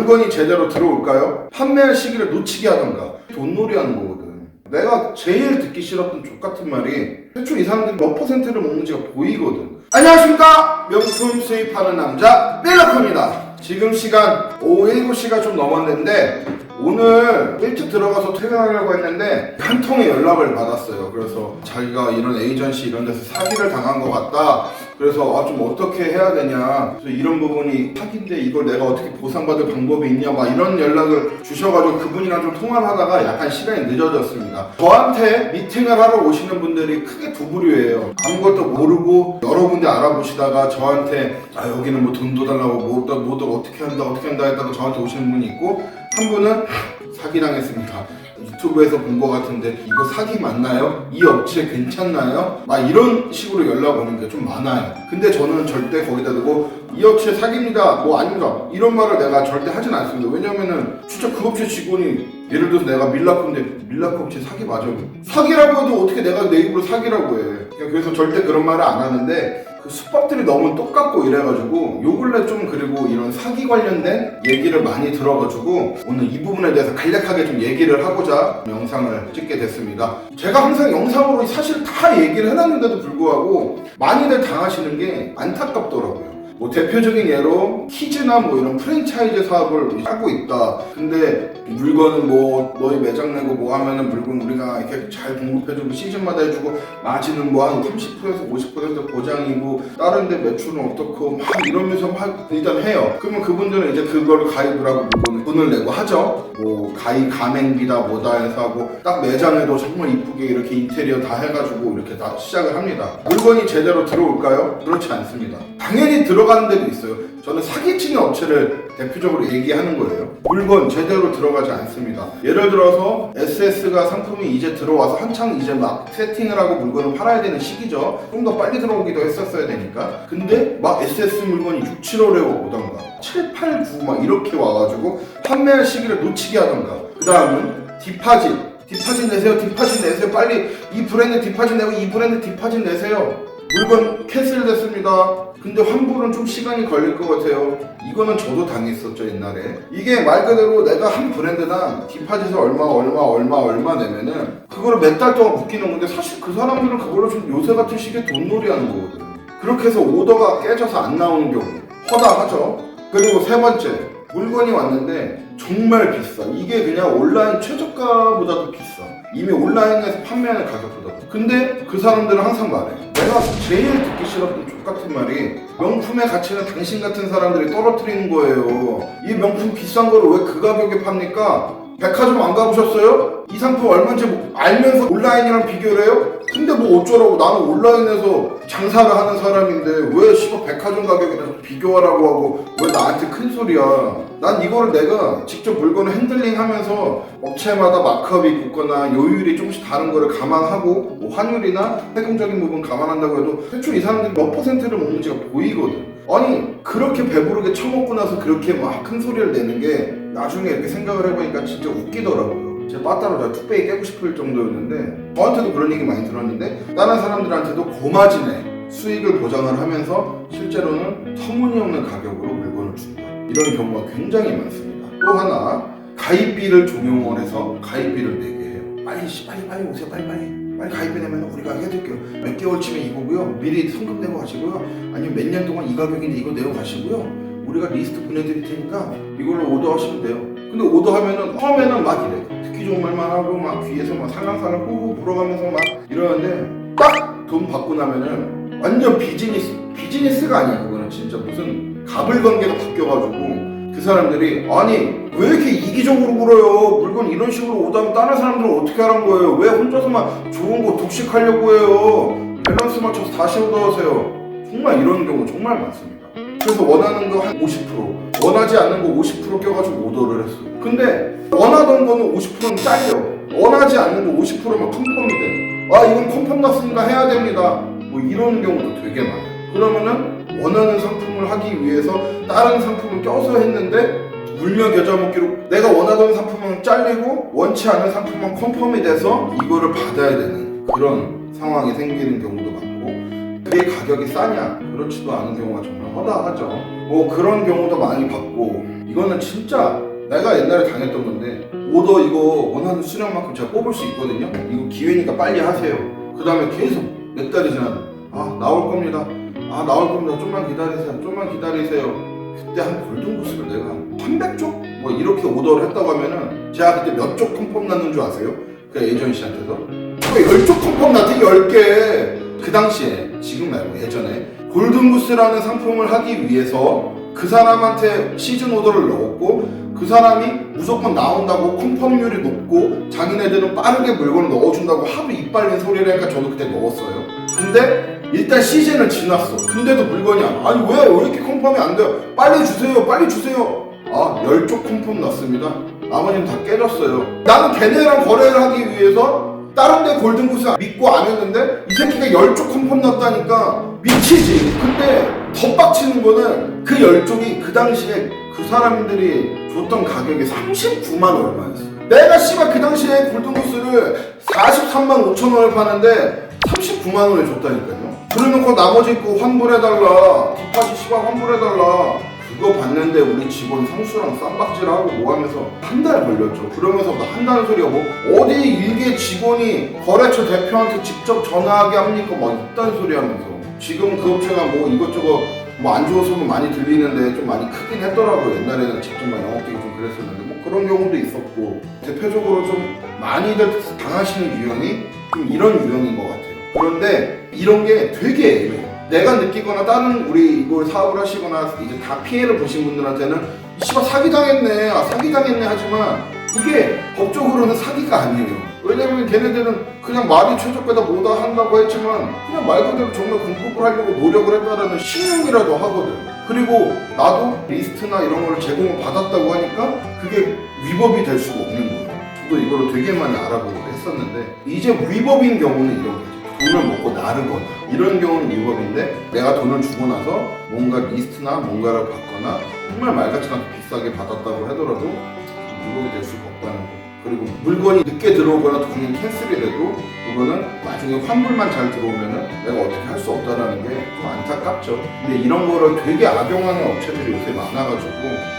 물건이 제대로 들어올까요? 판매할 시기를 놓치게 하던가. 돈놀이 하는 거거든. 내가 제일 듣기 싫었던 족같은 말이 대충 이 사람들이 몇 퍼센트를 먹는지가 보이거든. 안녕하십니까, 명품 수입하는 남자 밀러코입니다. 지금 시간 오후 7시가 좀 넘었는데 오늘 일찍 들어가서 퇴근하려고 했는데 한 통의 연락을 받았어요. 그래서 자기가 이런 에이전시 이런 데서 사기를 당한 것 같다. 그래서 좀 어떻게 해야 되냐, 그래서 이런 부분이 사기인데 이걸 내가 어떻게 보상받을 방법이 있냐, 막 이런 연락을 주셔가지고 그분이랑 좀 통화를 하다가 약간 시간이 늦어졌습니다. 저한테 미팅을 하러 오시는 분들이 크게 두 부류예요. 아무것도 모르고 여러 군데 알아보시다가 저한테 여기는 뭐 돈도 달라고 뭐도 어떻게 한다 했다가 저한테 오시는 분이 있고, 한 분은 사기당했습니다. 유튜브에서 본 것 같은데 이거 사기 맞나요? 이 업체 괜찮나요? 막 이런 식으로 연락 오는 게 좀 많아요. 근데 저는 절대 거기다 대고 이 업체 사기입니다, 뭐 아닌가, 이런 말을 내가 절대 하진 않습니다. 왜냐면은 진짜 그 업체 직원이, 예를 들어서 내가 밀라코인데 밀라코 업체 사기 맞아, 사기라고 해도 어떻게 내가 내 입으로 사기라고 해. 그래서 절대 그런 말을 안 하는데 그 수법들이 너무 똑같고 이래가지고 요 근래 좀, 그리고 이런 사기 관련된 얘기를 많이 들어가지고 오늘 이 부분에 대해서 간략하게 좀 얘기를 하고자 영상을 찍게 됐습니다. 제가 항상 영상으로 사실 다 얘기를 해놨는데도 불구하고 많이들 당하시는 게 안타깝더라고요. 뭐 대표적인 예로 키즈나 뭐 이런 프랜차이즈 사업을 하고 있다. 근데 물건은 뭐 너희 매장 내고 뭐 하면은 물건 우리가 이렇게 잘 공급해주고 시즌마다 해주고 마진은 뭐 한 30%에서 50% 보장이고 다른 데 매출은 어떻고 막 이러면서 막 일단 해요. 그러면 그분들은 이제 그걸 가입을 하고 돈을 내고 하죠. 뭐 가입 가맹비다 뭐다 해서 하고 딱 매장에도 정말 이쁘게 이렇게 인테리어 다 해가지고 이렇게 다 시작을 합니다. 물건이 제대로 들어올까요? 그렇지 않습니다. 당연히 들어가는 데도 있어요. 저는 사기치는 업체를 대표적으로 얘기하는 거예요. 물건 제대로 들어가지 않습니다. 예를 들어서 SS가 상품이 이제 들어와서 한창 이제 막 세팅을 하고 물건을 팔아야 되는 시기죠. 좀 더 빨리 들어오기도 했었어야 되니까. 근데 막 SS 물건이 6, 7월에 오던가 7, 8, 9 막 이렇게 와가지고 판매할 시기를 놓치게 하던가. 그 다음은 디파짓 내세요. 빨리 이 브랜드 디파짓 내고 이 브랜드 디파짓 내세요. 물건 캔슬 됐습니다. 근데 환불은 좀 시간이 걸릴 것 같아요. 이거는 저도 당했었죠, 옛날에. 이게 말 그대로 내가 한 브랜드당 디파짓을 얼마 내면은 그거를 몇 달 동안 묶이는 건데, 사실 그 사람들은 그걸로 좀 요새 같은 시기에 돈놀이 하는 거거든. 그렇게 해서 오더가 깨져서 안 나오는 경우 허다하죠. 그리고 세 번째, 물건이 왔는데 정말 비싸. 이게 그냥 온라인 최저가보다도 비싸. 이미 온라인에서 판매하는 가격보다도. 근데 그 사람들은 항상 말해. 내가 제일 듣기 싫었던 족같은 말이, 명품의 가치는 당신 같은 사람들이 떨어뜨리는 거예요. 이 명품 비싼 거를 왜 그 가격에 팝니까? 백화점 안 가보셨어요? 이 상품 얼마인지 알면서 온라인이랑 비교를 해요? 근데 뭐 어쩌라고, 나는 온라인에서 장사를 하는 사람인데 왜 백화점 가격이랑 비교하라고 하고 왜 나한테 큰 소리야. 난 이거를 내가 직접 물건을 핸들링 하면서 업체마다 마크업이 붙거나 요율이 조금씩 다른 거를 감안하고 뭐 환율이나 세금적인 부분 감안한다고 해도 대충 이 사람들이 몇 퍼센트를 먹는지가 보이거든. 아니 그렇게 배부르게 처먹고 나서 그렇게 막 큰 소리를 내는 게 나중에 이렇게 생각을 해보니까 진짜 웃기더라고요. 제 빠따로 다 뚝배기 깨고 싶을 정도였는데, 저한테도 그런 얘기 많이 들었는데 다른 사람들한테도 고마진의 수익을 보장을 하면서 실제로는 터무니없는 가격으로 물건을 준다. 이런 경우가 굉장히 많습니다. 또 하나, 가입비를 종용을 해서 가입비를 내게 해요. 빨리 오세요. 빨리 가입비 내면 우리가 해드릴게요. 몇 개월 치면 이거고요. 미리 성금 내고 가시고요. 아니면 몇 년 동안 이 가격인데 이거 내고 가시고요. 우리가 리스트 보내드릴 테니까 이걸로 오더하시면 돼요. 근데 오더하면은 처음에는 막 이래. 듣기 좋은 말만 하고 막 귀에서 막 살랑살랑 호호 불어가면서 막 이러는데 딱 돈 받고 나면은 완전 비즈니스가 아니야. 그거는 진짜 무슨 가불관계가 바뀌어가지고 그 사람들이, 아니 왜 이렇게 이기적으로 굴어요? 물건 이런 식으로 오더하면 다른 사람들은 어떻게 하란 거예요? 왜 혼자서만 좋은 거 독식하려고 해요? 밸런스 맞춰서 다시 오더하세요. 정말 이런 경우 정말 많습니다. 그래서 원하는 거 한 50%, 원하지 않는 거 50% 껴가지고 오더를 했어. 근데 원하던 거는 50%는 잘려. 원하지 않는 거 50%면 컨펌이 돼. 이건 컨펌 났으니까 해야 됩니다. 뭐 이런 경우도 되게 많아요. 그러면은 원하는 상품을 하기 위해서 다른 상품을 껴서 했는데 물며 겨자 먹기로 내가 원하던 상품은 잘리고 원치 않은 상품은 컨펌이 돼서 이거를 받아야 되는 그런 상황이 생기는 경우도 많고, 왜 가격이 싸냐? 그렇지도 않은 경우가 정말 허다하죠. 뭐 그런 경우도 많이 봤고, 이거는 진짜 내가 옛날에 당했던 건데, 오더 이거 원하는 수량만큼 제가 뽑을 수 있거든요. 이거 기회니까 빨리 하세요. 그 다음에 계속 몇 달이 지나도 나올 겁니다. 나올 겁니다. 좀만 기다리세요. 좀만 기다리세요. 그때 한 골든구스를 내가 한 300쪽? 뭐 이렇게 오더를 했다고 하면은 제가 그때 몇 쪽 컨펌 났는 줄 아세요? 그 에이전시한테서 10쪽 컨펌 났대. 10개. 그 당시에, 지금 말고 예전에 골든구스라는 상품을 하기 위해서 그 사람한테 시즌 오더를 넣었고, 그 사람이 무조건 나온다고 컨펌률이 높고 자기네들은 빠르게 물건을 넣어준다고 하도 이빨린 소리를 하니까 저도 그때 넣었어요. 근데 일단 시즌은 지났어. 근데도 물건이 아니 왜 이렇게 컨펌이 안 돼요? 빨리 주세요. 빨리 주세요. 10쪽 컨펌 났습니다. 나머지는 다 깨졌어요. 나는 걔네랑 거래를 하기 위해서 다른 데 골든구스 믿고 안 했는데 이 새끼가 10쪽 컨펌 났다니까 미치지. 근데 더 빡치는 거는 그 10쪽이 그 당시에 그 사람들이 줬던 가격이 39만 얼마였어. 내가 씨발 그 당시에 골든구스를 43만 5천 원을 파는데 39만 원에 줬다니까요. 그래놓고 나머지 거 환불해달라, 디파지 씨발 환불해달라, 그거 봤는데 우리 직원 상수랑 쌈박질하고 뭐 하면서 한 달 걸렸죠. 그러면서 한다는 소리가 뭐 어디 일개 직원이 거래처 대표한테 직접 전화하게 합니까? 막 이딴 소리 하면서. 지금 그 업체가 뭐 이것저것 뭐 안 좋은 소문 많이 들리는데 좀 많이 크긴 했더라고요. 옛날에는 직접만 영업되기 좀 그랬었는데 뭐 그런 경우도 있었고, 대표적으로 좀 많이들 당하시는 유형이 좀 이런 유형인 것 같아요. 그런데 이런 게 되게 애매해요. 내가 느끼거나 다른 우리 이걸 사업을 하시거나 이제 다 피해를 보신 분들한테는 씨발 사기당했네, 사기당했네 하지만 이게 법적으로는 사기가 아니에요. 왜냐면 걔네들은 그냥 말이 최저가다 뭐다 한다고 했지만 그냥 말 그대로 정말 공급을 하려고 노력을 했다라는 신용이라도 하거든. 그리고 나도 리스트나 이런 걸 제공을 받았다고 하니까 그게 위법이 될 수가 없는 거예요. 저도 이거를 되게 많이 알아보고 했었는데, 이제 위법인 경우는 이런 거죠. 돈을 먹고 나르거나 이런 경우는 위법인데, 내가 돈을 주고 나서 뭔가 리스트나 뭔가를 받거나 정말 말같지 않게 비싸게 받았다고 하더라도 위법이 될 수가 없다는 거. 그리고 물건이 늦게 들어오거나 도중에 캔슬이 돼도 그거는 나중에 환불만 잘 들어오면은 내가 어떻게 할 수 없다라는 게 좀 안타깝죠. 근데 이런 거를 되게 악용하는 업체들이 요새 많아가지고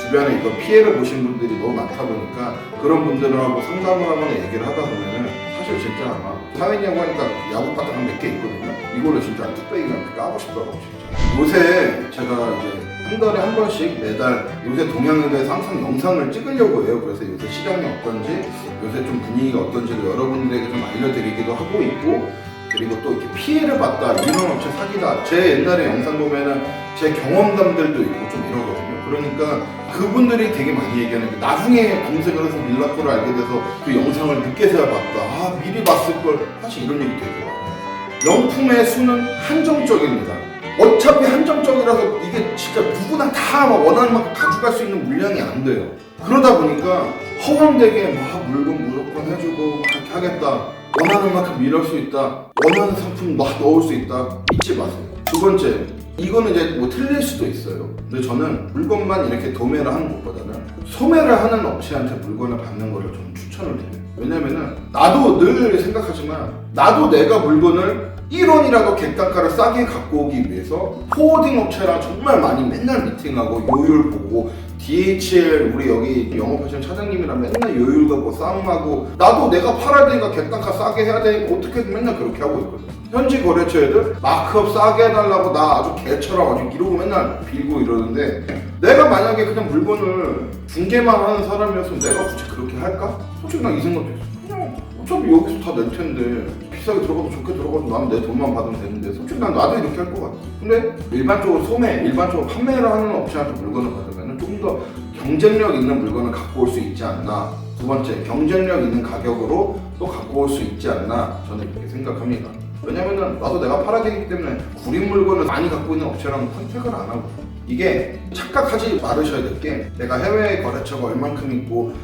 주변에 이거 피해를 보신 분들이 너무 많다 보니까 그런 분들하고 상담을 하거나 얘기를 하다 보면은 사실 진짜 아마 사회냐고 하니까 야구 바닥 한 몇 개 있거든요. 이걸로 진짜 뚝배기 까고 싶더라고 진짜. 요새 제가 이제 한 달에 한 번씩 매달 요새 동향에 대해서 항상 영상을 찍으려고 해요. 그래서 요새 시장이 어떤지, 요새 좀 분위기가 어떤지를 여러분들에게 좀 알려드리기도 하고 있고, 그리고 또 이렇게 피해를 봤다, 이런 업체 사기다, 제 옛날에 영상 보면은 제 경험담들도 있고 좀 이러거든요. 그러니까 그분들이 되게 많이 얘기하는 게, 나중에 검색을 해서 밀라코를 알게 돼서 그 영상을 늦게서야 봤다, 미리 봤을 걸, 사실 이런 얘기 되게 많아요. 명품의 수는 한정적입니다. 어차피 한정적이라서 이게 진짜 누구나 다 원하는 만큼 가져갈 수 있는 물량이 안 돼요. 그러다 보니까 허황되게 막 물건 무조건 해주고 그렇게 하겠다, 원하는 만큼 밀을 수 있다, 원하는 상품 막 넣을 수 있다, 믿지 마세요. 두 번째, 이거는 이제 뭐 틀릴 수도 있어요. 근데 저는 물건만 이렇게 도매를 하는 것보다는 소매를 하는 업체한테 물건을 받는 거를 저는 추천을 드려요. 왜냐면은 나도 늘 생각하지만, 나도 내가 물건을 1원이라도 객단가를 싸게 갖고 오기 위해서 포워딩 업체랑 정말 많이 맨날 미팅하고 요율 보고, DHL 우리 여기 영업하시는 차장님이랑 맨날 요율 갖고 싸움하고, 나도 내가 팔아야 되니까 객단가 싸게 해야 되니까 어떻게든 맨날 그렇게 하고 있거든. 현지 거래처 애들 마크업 싸게 해달라고 나 아주 개처럼 아주 이러고 맨날 빌고 이러는데, 내가 만약에 그냥 물건을 중개만 하는 사람이었으면 내가 굳이 그렇게 할까? 솔직히 난 이 생각도 있어. 그냥 어차피 여기서 다 낼 텐데 비싸게 들어가도 좋게 들어가도 나는 내 돈만 받으면 되는데, 솔직히 난 나도 이렇게 할 것 같아. 근데 일반적으로 일반적으로 판매를 하는 업체한테 물건을 받으면 좀 더 경쟁력 있는 물건을 갖고 올 수 있지 않나. 두 번째, 경쟁력 있는 가격으로 또 갖고 올 수 있지 않나, 저는 이렇게 생각합니다. 왜냐면은 나도 내가 팔아야 되기 때문에 구린 물건을 많이 갖고 있는 업체랑 컨택을 안 하고. 이게 착각하지 말으셔야 될 게, 내가 해외 거래처가 얼만큼 있고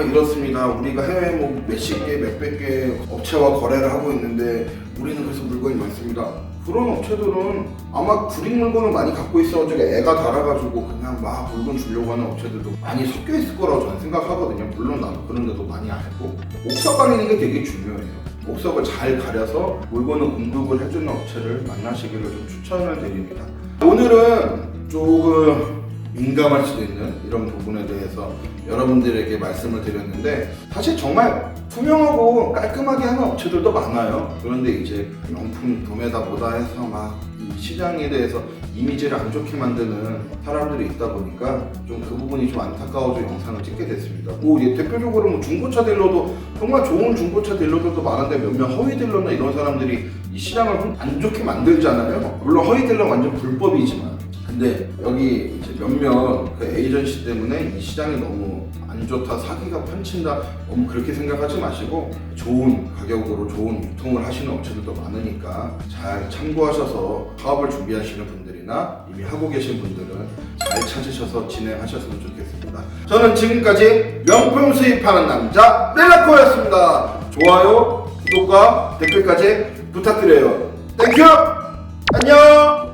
이렇습니다, 우리가 해외 뭐 몇십 개 몇백 개 업체와 거래를 하고 있는데 우리는 그래서 물건이 많습니다. 그런 업체들은 아마 구린 물건을 많이 갖고 있어가지고 애가 달아가지고 그냥 막 물건 주려고 하는 업체들도 많이 섞여 있을 거라고 저는 생각하거든요. 물론 나도 그런 데도 많이 알고. 옥석 가리는 게 되게 중요해요. 옥석을 잘 가려서 물건을 공급을 해주는 업체를 만나시기를 좀 추천을 드립니다. 오늘은 조금 민감할 수도 있는 이런 부분에 대해서 여러분들에게 말씀을 드렸는데, 사실 정말 투명하고 깔끔하게 하는 업체들도 많아요. 그런데 이제 명품 도매다 뭐다 해서 막 이 시장에 대해서 이미지를 안 좋게 만드는 사람들이 있다 보니까 좀 그 부분이 좀 안타까워서 영상을 찍게 됐습니다. 뭐 대표적으로 뭐 중고차 딜러도 정말 좋은 중고차 딜러들도 많은데 몇몇 허위 딜러나 이런 사람들이 이 시장을 좀 안 좋게 만들잖아요. 물론 허위 딜러 완전 불법이지만, 근데 여기 이제 몇몇 그 에이전시 때문에 이 시장이 너무 안 좋다, 사기가 판친다, 너무 그렇게 생각하지 마시고 좋은 가격으로 좋은 유통을 하시는 업체들도 많으니까 잘 참고하셔서 사업을 준비하시는 분들이나 이미 하고 계신 분들은 잘 찾으셔서 진행하셨으면 좋겠습니다. 저는 지금까지 명품 수입하는 남자 렐라코였습니다. 좋아요, 구독과 댓글까지 부탁드려요. 땡큐! 안녕!